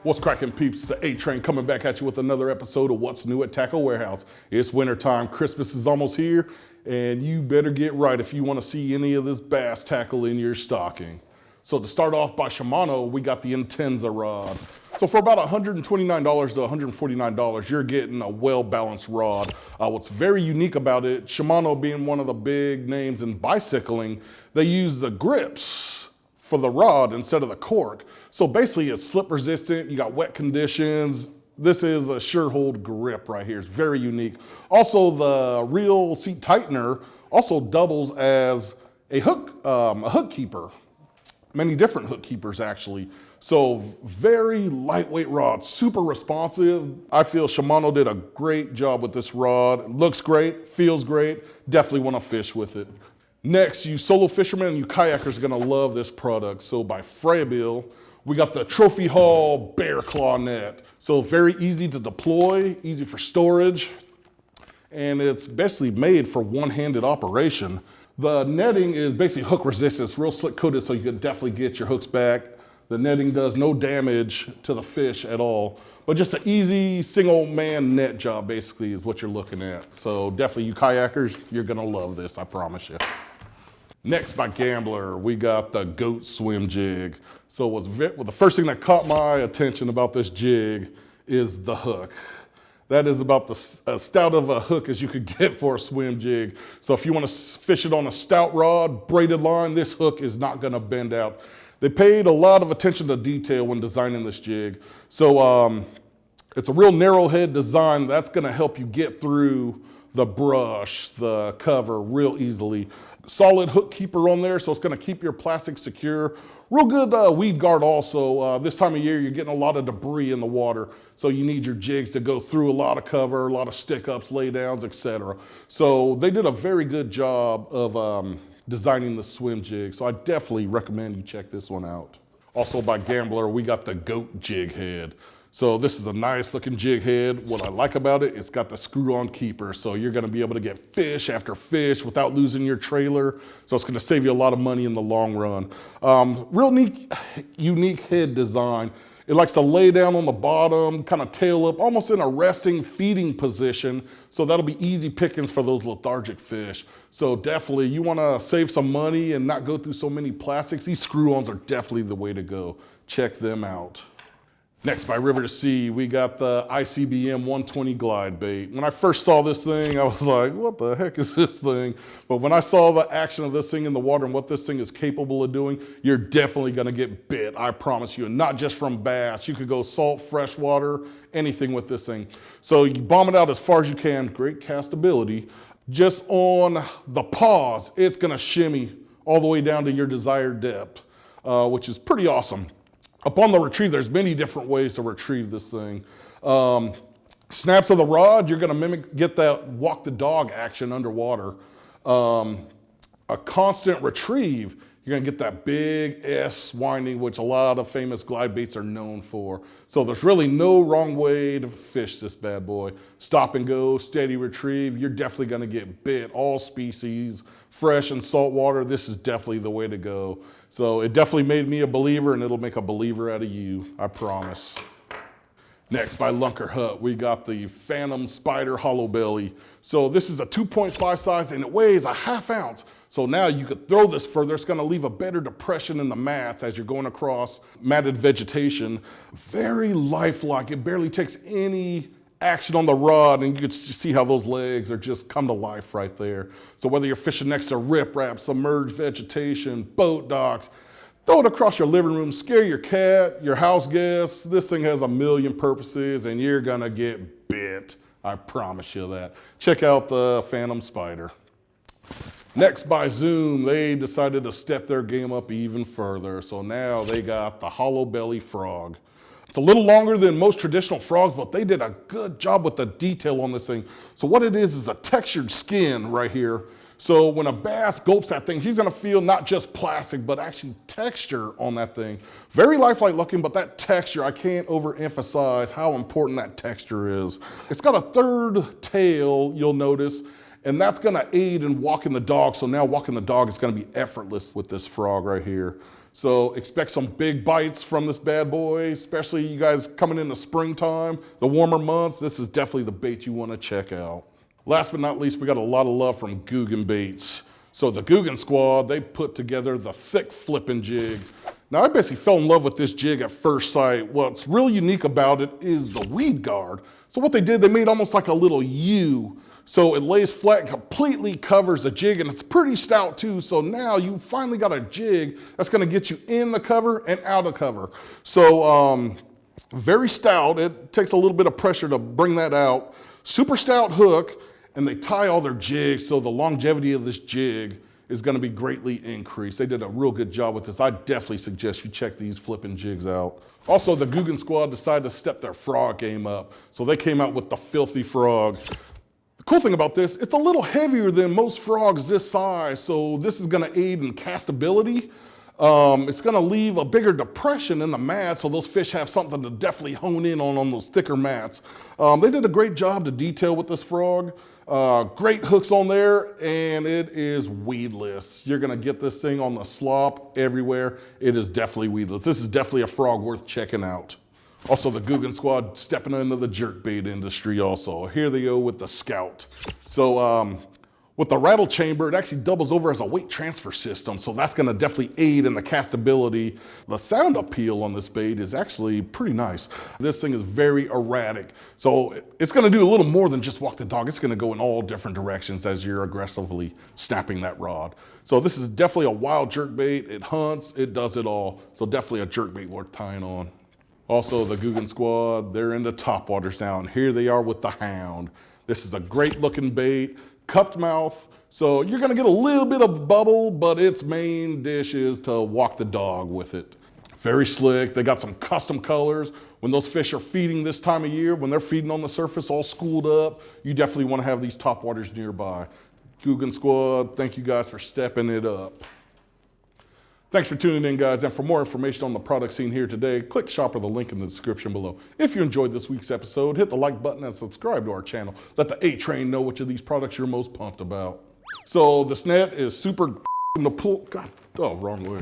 What's cracking, peeps? It's the A-Train coming back at you with another episode of What's New at Tackle Warehouse. It's wintertime, Christmas is almost here, and you better get right if you want to see any of this bass tackle in your stocking. So to start off by Shimano, we got the Intenza rod. So for about $129 to $149, you're getting a well-balanced rod. What's very unique about it, Shimano being one of the big names in bicycling, they use the grips for the rod instead of the cork. So basically it's slip resistant, you got wet conditions. This is a sure hold grip right here. It's very unique. Also, the real seat tightener also doubles as a hook keeper. Many different hook keepers actually. So very lightweight rod, super responsive. I feel Shimano did a great job with this rod. It looks great, feels great. Definitely want to fish with it. Next, you solo fishermen and you kayakers are gonna love this product. So by Frabill, we got the Trophy Haul Bear Claw net. So very easy to deploy, easy for storage, and it's basically made for one-handed operation. The netting is basically hook resistant. It's real slick coated, so you can definitely get your hooks back. The netting does no damage to the fish at all, but just an easy single man net job basically is what you're looking at. So definitely you kayakers, you're gonna love this, I promise you. Next by Gambler, we got the Goat Swim Jig. So the first thing that caught my attention about this jig is the hook. That is about as stout of a hook as you could get for a swim jig. So if you want to fish it on a stout rod, braided line, this hook is not gonna bend out. They paid a lot of attention to detail when designing this jig. So it's a real narrow head design that's gonna help you get through the brush, the cover real easily. Solid hook keeper on there, so it's gonna keep your plastic secure. Real good weed guard also. This time of year, you're getting a lot of debris in the water, so you need your jigs to go through a lot of cover, a lot of stick-ups, laydowns, etc. So they did a very good job of designing the swim jig, so I definitely recommend you check this one out. Also by Gambler, we got the Goat Jig Head. So this is a nice looking jig head. What I like about it, it's got the screw-on keeper. So you're gonna be able to get fish after fish without losing your trailer. So it's gonna save you a lot of money in the long run. Real neat, unique head design. It likes to lay down on the bottom, kind of tail up, almost in a resting feeding position. So that'll be easy pickings for those lethargic fish. So definitely you wanna save some money and not go through so many plastics. These screw-ons are definitely the way to go. Check them out. Next, by River to Sea, we got the ICBM 120 glide bait. When I first saw this thing, I was like, what the heck is this thing? But when I saw the action of this thing in the water and what this thing is capable of doing, you're definitely gonna get bit, I promise you. And not just from bass. You could go salt, freshwater, anything with this thing. So you bomb it out as far as you can, great castability. Just on the pause, it's gonna shimmy all the way down to your desired depth, which is pretty awesome. Upon the retrieve, there's many different ways to retrieve this thing. Snaps of the rod, you're gonna get that walk the dog action underwater. A constant retrieve, you're gonna get that big S winding, which a lot of famous glide baits are known for. So there's really no wrong way to fish this bad boy. Stop and go, steady retrieve, you're definitely gonna get bit. All species, fresh and salt water, this is definitely the way to go. So it definitely made me a believer, and it'll make a believer out of you, I promise. Next, by Lunkerhunt, we got the Phantom Spider Hollow Belly. So this is a 2.5 size, and it weighs a ½ ounce. So now you could throw this further. It's gonna leave a better depression in the mats as you're going across matted vegetation. Very lifelike. It barely takes any action on the rod, and you can see how those legs are just come to life right there. So whether you're fishing next to riprap, submerged vegetation, boat docks, throw it across your living room, scare your cat, your house guests. This thing has a million purposes, and you're gonna get bit. I promise you that. Check out the Phantom Spider. Next by Zoom, they decided to step their game up even further. So now they got the Hollow Belly Frog. It's a little longer than most traditional frogs, but they did a good job with the detail on this thing. So what it is a textured skin right here. So when a bass gulps that thing, he's gonna feel not just plastic, but actually texture on that thing. Very lifelike looking, but that texture, I can't overemphasize how important that texture is. It's got a third tail, you'll notice, and that's gonna aid in walking the dog. So now walking the dog is gonna be effortless with this frog right here. So expect some big bites from this bad boy, especially you guys coming into springtime, the warmer months. This is definitely the bait you want to check out. Last but not least, we got a lot of love from Googan Baits. So the Googan Squad, they put together the thick flipping jig. Now I basically fell in love with this jig at first sight. What's really unique about it is the weed guard. So what they did, they made almost like a little U. So it lays flat and completely covers the jig, and it's pretty stout too. So now you finally got a jig that's gonna get you in the cover and out of cover. So very stout. It takes a little bit of pressure to bring that out. Super stout hook, and they tie all their jigs, so the longevity of this jig is gonna be greatly increased. They did a real good job with this. I definitely suggest you check these flipping jigs out. Also, the Googan Squad decided to step their frog game up. So they came out with the Filthy Frog. The cool thing about this, it's a little heavier than most frogs this size, so this is gonna aid in castability. It's gonna leave a bigger depression in the mat, so those fish have something to definitely hone in on those thicker mats. They did a great job to detail with this frog. Great hooks on there, and it is weedless. You're gonna get this thing on the slop everywhere. It is definitely weedless. This is definitely a frog worth checking out. Also, the Googan Squad stepping into the jerkbait industry also. Here they go with the Scout. So with the rattle chamber, it actually doubles over as a weight transfer system. So that's gonna definitely aid in the castability. The sound appeal on this bait is actually pretty nice. This thing is very erratic. So it's gonna do a little more than just walk the dog. It's gonna go in all different directions as you're aggressively snapping that rod. So this is definitely a wild jerkbait. It hunts, it does it all. So definitely a jerkbait worth tying on. Also, the Googan Squad, they're into topwaters now, and here they are with the Hound. This is a great looking bait, cupped mouth, so you're gonna get a little bit of bubble, but its main dish is to walk the dog with it. Very slick, they got some custom colors. When those fish are feeding this time of year, when they're feeding on the surface all schooled up, you definitely wanna have these topwaters nearby. Googan Squad, thank you guys for stepping it up. Thanks for tuning in, guys, and for more information on the product seen here today, click shop or the link in the description below. If you enjoyed this week's episode, hit the like button and subscribe to our channel. Let the A-Train know which of these products you're most pumped about. So this net is super in the pool. God, oh, wrong way.